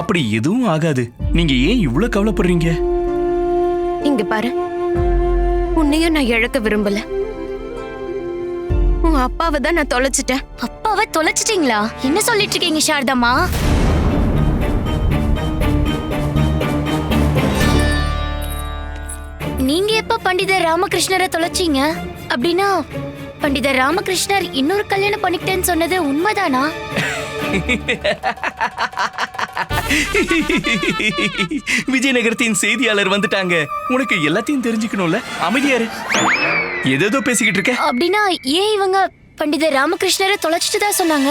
அப்படி எதுவும் ஆகாது. நீங்க ஏன் இவ்வளவு கவலைப்படுறீங்க? இங்க பாரு, உன்னையும் நான் இழக்க விரும்பல. உன் அப்பாவை தான் நான் தொலைச்சிட்டேன். அப்பாவை தொலைச்சிட்டீங்களா? என்ன சொல்லிட்டு இருக்கீங்க சாரதாமா? நீங்க எப்ப பண்டிதர் ராமகிருஷ்ணரை தொலைச்சீங்க? அப்படின்னா பண்டிதர் ராமகிருஷ்ணர் இன்னொரு கல்யாணம் பண்ணிக்கிட்டேன்னு சொன்னது உண்மைதானா? விஜயநகரத்தின் செய்தியாளர் வந்துட்டாங்க. உனக்கு எல்லாத்தையும் தெரிஞ்சுக்கணும்ல. அமைதியாரு. ஏதேதோ பேசிக்கிட்டு இருக்க. அப்படின்னா ஏன் இவங்க பண்டிதர் ராமகிருஷ்ணரை தொலைச்சிட்டு தான் சொன்னாங்க?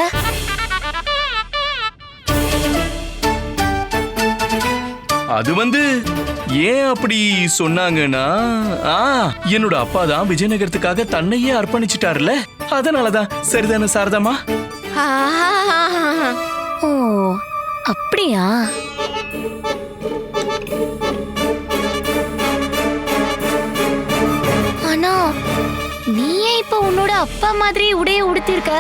அது ஏன் அப்படி சொன்னாங்கன்னா, என்னோட அப்பா தான் விஜயநகரத்துக்காக தன்னையே அர்ப்பணிச்சிட்டாருல, அதனாலதான். சரிதானே சாரதாமா? ஓ, அப்படியா? ஆனா நீயே இப்ப உன்னோட அப்பா மாதிரி உடைய உடுத்திருக்க.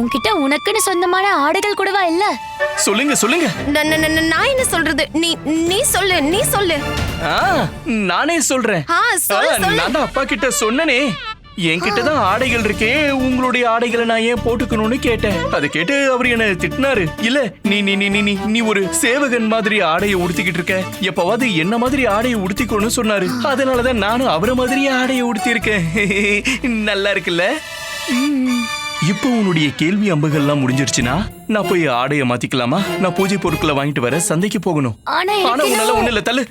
உன்கிட்ட உனக்குன்னு சொந்தமான ஆடைகள் கூடவா இல்ல? சொல்லுங்க சொல்லுங்க. நான் என்ன சொல்றது? நீ சொல்லு. நானே சொல்றேன். நான் அப்பா கிட்ட சொன்னனே, என்கிட்ட தான் ஆடைகள் இருக்கே, உங்களுடைய ஆடைகளை நான் ஏன் போட்டுக்கணும்னு கேட்டேன். அதை கேட்டு அவர் என்ன திட்டினாரு. இல்ல, நீ ஒரு சேவகன் மாதிரி ஆடையை உடுத்திக்கிட்டு இருக்க, எப்பவாவது என்ன மாதிரி ஆடையை உடுத்திக்கணும்னு சொன்னாரு. அதனாலதான் நானும் அவரை மாதிரியே ஆடையை உடுத்தி இருக்கேன். நல்லா இருக்குல்ல? இப்போ உன்னுடைய கேள்வி அம்புகள்லாம் முடிஞ்சிருச்சுன்னா நான் போய் ஆடைய மாத்திக்கலாமா? நான் பூஜை பொருட்களை வாங்கிட்டு வர சந்தைக்கு போகணும். ஆனா உன்னால ஒண்ணு இல்ல. தள்ளு.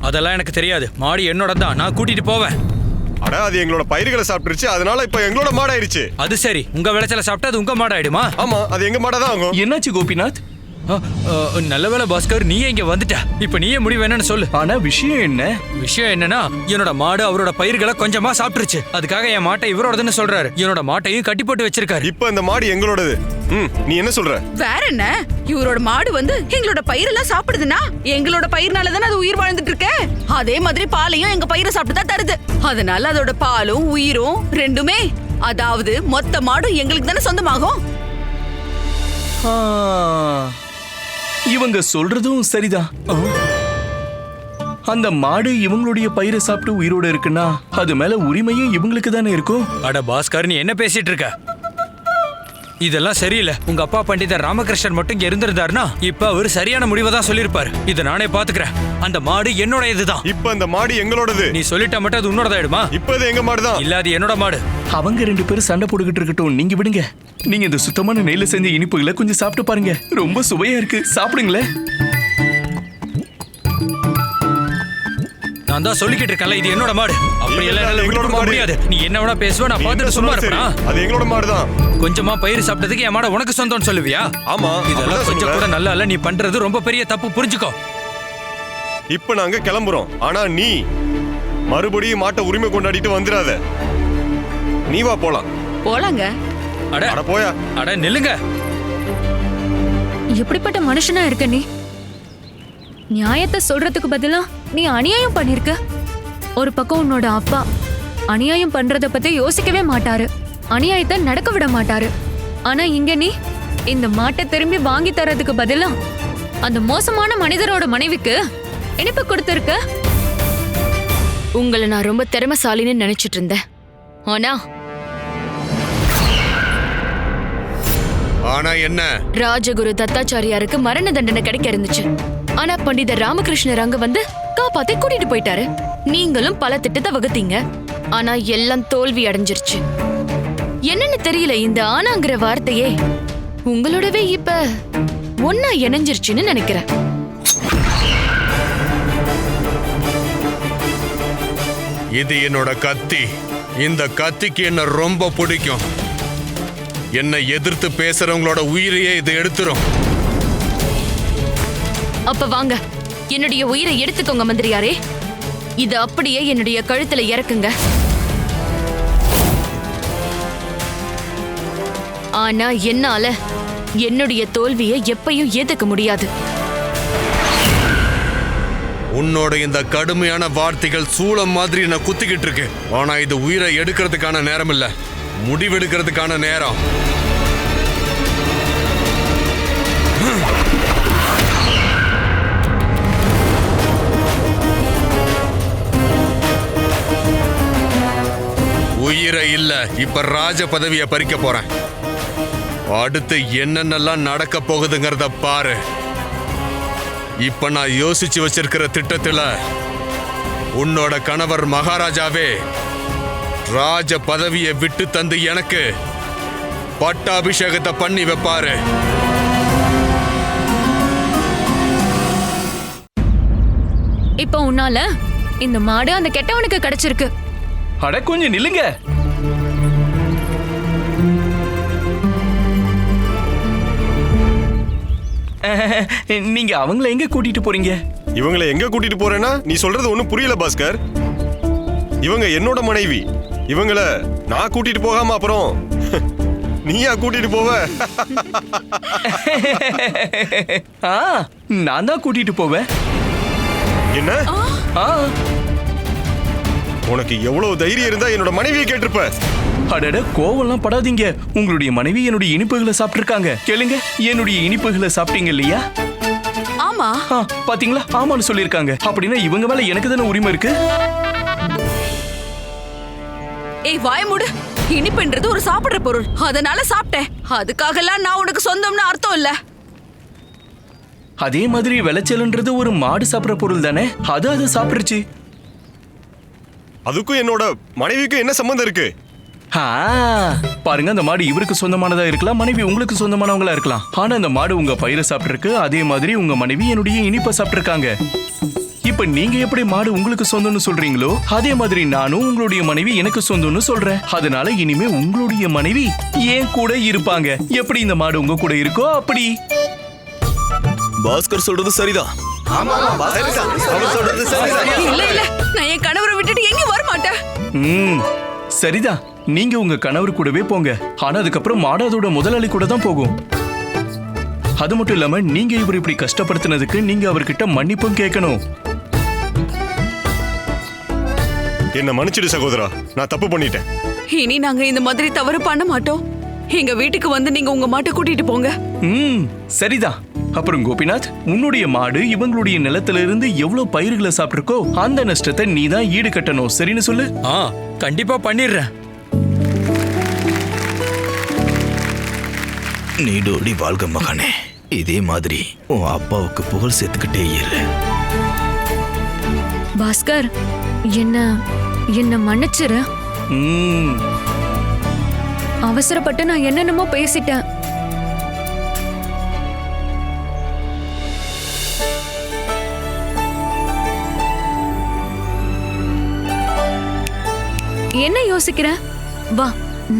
அதெல்லாம் எனக்கு தெரியாது. மாடி என்னோட தான், நான் கூட்டிட்டு போவேன். அட அது எங்களோட பயிர்களை சாப்பிட்டுருச்சு, அதனால இப்ப எங்களோட மாடாயிருச்சு. அது சரி, உங்க விளைச்சல சாப்பிட்டா அது உங்க மாடாயிடுமா? ஆமா, அது எங்க மாடா தான் ஆகும். என்னாச்சு கோபிநாத்? நல்ல வேளை பாஸ்கர், நீயே இங்க வந்துட்ட. இப்ப நீயே முடிவு என்னன்னு சொல்லு. ஆனா விஷயம் என்ன? விஷயம் என்னன்னா, என்னோட மாடு அவரோட பயிர்களை கொஞ்சமா சாப்பிட்டுருச்சு. அதுக்காக என் மாட்டை இவரோடதுன்னு சொல்றாரு. என்னோட மாட்டையும் கட்டி போட்டு வச்சிருக்காரு. இப்ப இந்த மாடு எங்களோடது. நீ என்ன சொல்ற? வேற என்ன, இவரோட மாடு வந்து எங்களோட பயிரெல்லாம் சாப்பிடுதுன்னா எங்களோட பயிர்னால தானே அது உயிர் வாழ்ந்துட்டு இருக்கு. அதே மாதிரி பாலையும் எங்க பயிரை சாப்பிட்டு தான் தருது. அதனால அதோட பாலும் உயிரும் ரெண்டுமே, அதாவது மொத்த மாடும் எங்களுக்கு தானே சொந்தமாகும். இவங்க சொல்றதும் சரிதான். அந்த மாடு இவங்களுடைய பயிரை சாப்பிட்டு உயிரோட இருக்குன்னா அது மேல உரிமையும் இவங்களுக்கு தானே இருக்கும். அட பாஸ்கர், நீ என்ன பேசிட்டு இருக்க? இதெல்லாம் சரியில்லை. உங்க அப்பா பண்டிதர் ராமகிருஷ்ணன் மட்டும் இங்க இருந்திருந்தாருன்னா இப்ப அவர் சரியான முடிவை தான் சொல்லிருப்பாரு. இதை நானே பாத்துக்கிறேன். அந்த மாடு என்னோட இதுதான். இப்ப அந்த மாடு எங்களோடது. நீ சொல்லிட்ட மட்டும் அது உன்னோடதாயிடுமா? இப்ப அது எங்க மாடு தான். இல்ல, அது என்னோட மாடு. அவங்க 2 பேரும் சண்டை போட்டுக்கிட்டு இருக்கட்டும், நீங்க விடுங்க. நீங்க இந்த சுத்தமான நெய்ல செஞ்ச இனிப்புகளை கொஞ்சம் சாப்பிட்டு பாருங்க. ரொம்ப சுவையா இருக்கு, சாப்பிடுங்களேன். நான் தான் சொல்லிக்கிட்டு இருக்கேன்ல, இது என்னோட மாடு. அப்படி எல்லாம் எங்களோட மாடு முடியாது. நீ என்ன வேணா பேசுவ, நான் பார்த்துட்டு சும்மா இருப்பேனா? அது எங்களோட மாடு தான். கொஞ்சமா பயிர் சாப்பிட்டதுக்கு என் மாட உனக்கு சொந்தம்னு சொல்லுவியா? ஆமா, இதெல்லாம் கொஞ்சம் கூட நல்லா இல்ல. நீ பண்றது ரொம்ப பெரிய தப்பு, புரிஞ்சுக்கோ. இப்ப நாங்க கிளம்புறோம். ஆனா நீ மறுபடியும் மாட்டை உரிமை கொண்டாடிட்டு வந்துடாத. நீ வா போலாம். போலாங்க. அட போயா. அட நில்லுங்க. எப்படிப்பட்ட மனுஷனா இருக்க நீ? நியாயத்தை சொல்றதுக்கு பதிலா நீ அநியாயம் பண்ணிருக்க. ஒரு பக்கம் உன்னோட அப்பா அநியாயம் பண்றத பத்தி யோசிக்கவே மாட்டாரு, அநியாயத்தை நடக்க விட மாட்டாரு. ஆனா இங்க நீ இந்த மாட்டை திரும்பி வாங்கி தரதுக்கு பதிலா அந்த மோசமான மனிதரோட மனைவிக்கு இனிப்பு கொடுத்திருக்க. உங்களை நான் ரொம்ப திறமைசாலின்னு நினைச்சிட்டு இருந்தேன். ஆனா என்ன? ராஜகுரு தத்தாச்சாரியாருக்கு மரண தண்டனை கிடைக்க இருந்துச்சு. ஆனா பண்டிதர் ராமகிருஷ்ணர் அங்க வந்து காப்பாத்தி கூட்டிட்டு போயிட்டாரு. நீங்களும் பல திட்டத்தை வகுத்தீங்க, ஆனா எல்லாம் தோல்வி அடைஞ்சிருச்சு. என்னன்னு தெரியல, இந்த ஆனாங்கிற வார்த்தையே உங்களோடவே இப்ப ஒன்னா இணைஞ்சிருச்சுன்னு நினைக்கிறேன். இது என்னோட கத்தி. இந்த கத்திக்கு என்ன ரொம்ப பிடிக்கும். என்னை எதிர்த்து பேசுறவங்களோட உயிரையே இது எடுத்துரும். அப்ப வாங்க, என்னுடைய உயிரை எடுத்துக்கோங்க மந்திரியாரே. இது அப்படியே என்னுடைய கழுத்துல இறக்குங்க. ஆனா என்னால என்னுடைய தோல்வியை எப்பயும் ஏத்துக்க முடியாது. உன்னோட இந்த கடுமையான வார்த்தைகள் சூளம் மாதிரி என்ன குத்திக்கிட்டு இருக்கு. ஆனா இது உயிரை எடுக்கிறதுக்கான நேரம் இல்ல, முடிவெடுக்கிறதுக்கான நேரம். உயிரை இல்ல, இப்ப ராஜ பதவியை பறிக்க போறேன். அடுத்து என்னென்னலாம் நடக்க போகுதுங்கிறத பாரு. இப்ப நான் யோசிச்சு வச்சிருக்கிற திட்டத்துல உன்னோட கணவர் மகாராஜாவே ராஜ பதவியை விட்டு தந்து எனக்கு பட்டாபிஷேகத்தை பண்ணி வைப்பாரு. இப்ப உன்னால இந்த மாடு அந்த கெட்டவனுக்கு கிடைச்சிருக்கு. அட கொஞ்சம் நில்லுங்க. நீங்க அவங்கள எங்க கூட்டிட்டு போறீங்க? இவங்களை எங்க கூட்டிட்டு போறேன்னா நீ சொல்றது ஒண்ணும் புரியல பாஸ்கர். இவங்க என்னோட மனைவி. இவங்கள நான் கூட்டிட்டு போகாம அப்புறம் நீயா கூட்டிட்டு போவ? நான் தான் கூட்டிட்டு போவேன். என்ன? உனக்கு எவ்வளவு தைரியம் இருந்தா என்னோட மனைவியை கேட்டிருப்ப. அடட, கோவம்லாம் படாதீங்க. உங்களுடைய மனைவி என்னுடைய இனிப்புகளை சாப்பிட்டிருக்காங்க. கேளுங்க, என்னுடைய இனிப்புகளை சாப்பிட்டீங்க இல்லையா? ஆமா. பாத்தீங்களா, ஆமான்னு சொல்லிருக்காங்க. அப்படின்னா இவங்க மேல எனக்கு தானே உரிமை இருக்கு. ஏய் வாய மூடு. இனிப்புன்றது ஒரு சாப்பிடுற பொருள், அதனால சாப்பிட்டேன். அதுக்காகலாம் நான் உனக்கு சொந்தம்னு அர்த்தம் இல்ல. அதே மாதிரி விளைச்சல்ன்றது ஒரு மாடு சாப்பிடுற பொருள் தானே, அது சாப்பிடுச்சு. அதுக்கும் என்னோட மனைவிக்கும் என்ன சம்பந்தம் இருக்கு? பாருங்க, அந்த மாடு இவருக்கு சொந்தமானதா இருக்கலாம், மனைவி உங்களுக்கு சொந்தமானவங்களா இருக்கலாம். ஆனா அந்த மாடு உங்க பயிரை சாப்பிட்டு இருக்கு. அதே மாதிரி உங்க மனைவி என்னுடைய இனிப்பை சாப்பிட்டு இருக்காங்க. இப்ப நீங்க எப்படி மாடு உங்களுக்கு சொந்தம்னு சொல்றீங்களோ அதே மாதிரி நானும் உங்களுடைய மனைவி எனக்கு சொந்தம்னு சொல்றேன். அதனால இனிமே உங்களுடைய மனைவி ஏன் கூட இருப்பாங்க. எப்படி இந்த மாடு உங்க கூட இருக்கோ அப்படி. பாஸ்கர் சொல்றது சரிதான். இல்ல இல்ல, நான் என் கணவரை விட்டுட்டு எங்கேயும் வர மாட்டேன். சரிதான், நீங்க உங்க கணவர் கூடவே போங்க. ஆனா அதுக்கப்புறம் மாடு அதோட முதலாளி கூட தான் போகும். அது மட்டும் இல்லாம நீங்க இவர் இப்படி கஷ்டப்படுத்தினதுக்கு நீங்க அவர்கிட்ட மன்னிப்பும் கேட்கணும். என்ன மன்னிச்சிடு சகோதரா, நான் தப்பு பண்ணிட்டேன். இனி நாங்க இந்த மாதிரி தவறு பண்ண மாட்டோம். எங்க வீட்டுக்கு வந்து நீங்க உங்க மாட்டை கூட்டிட்டு போங்க. சரிதான். அப்புறம் கோபிநாத், உன்னுடைய மாடு இவங்களுடைய நிலத்துல இருந்து எவ்வளவு பயிர்களை சாப்பிட்டிருக்கோ அந்த நஷ்டத்தை நீ தான் ஈடு கட்டணும். சரின்னு சொல்லு. கண்டிப்பா பண்ணிடுறேன். நீடோடி வாழ்க மகனே. இதே மாதிரி உன் அப்பாவுக்கு புகழ் சேர்த்துக்கிட்டே இரு. பாஸ்கர், என்ன மன்னிச்சிரு. அவசரப்பட்டு நான் என்னென்னமோ பேசிட்டேன். என்ன யோசிக்கிற? வா,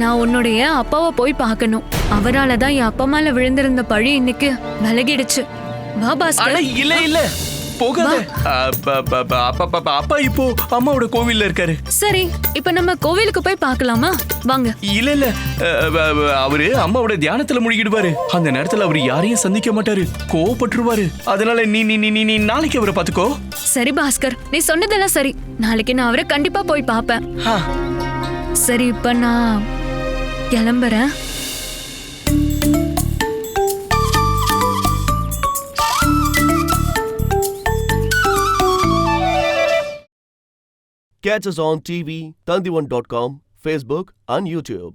நான் உன்னுடைய அப்பாவை போய் பார்க்கணும். அவரால தான் என் அப்பா மேல விழுந்திருந்த பழி இன்னைக்கு விலகிடுச்சு. வா பாஸ்கர். இல்ல இல்ல போகாத. அப்பா இப்போ அம்மாவோட கோவில்ல இருக்காரு. சரி, இப்ப நம்ம கோவிலுக்கு போய் பார்க்கலாமா? வாங்க. இல்ல இல்ல, அவரு அம்மாவோட தியானத்துல முழுகிடுவாரு. அந்த நேரத்துல அவரு யாரையும் சந்திக்க மாட்டாரு, கோவப்பட்டுருவாரு. அதனால நீ நாளைக்கு அவரை பாத்துக்கோ. சரி பாஸ்கர், நீ சொன்னதெல்லாம் சரி. நாளைக்கு நான் அவரை கண்டிப்பா போய் பார்ப்பேன். சரி, இப்ப நான் கிளம்புறேன். Catch us on TV, Tandivan.com, Facebook and YouTube.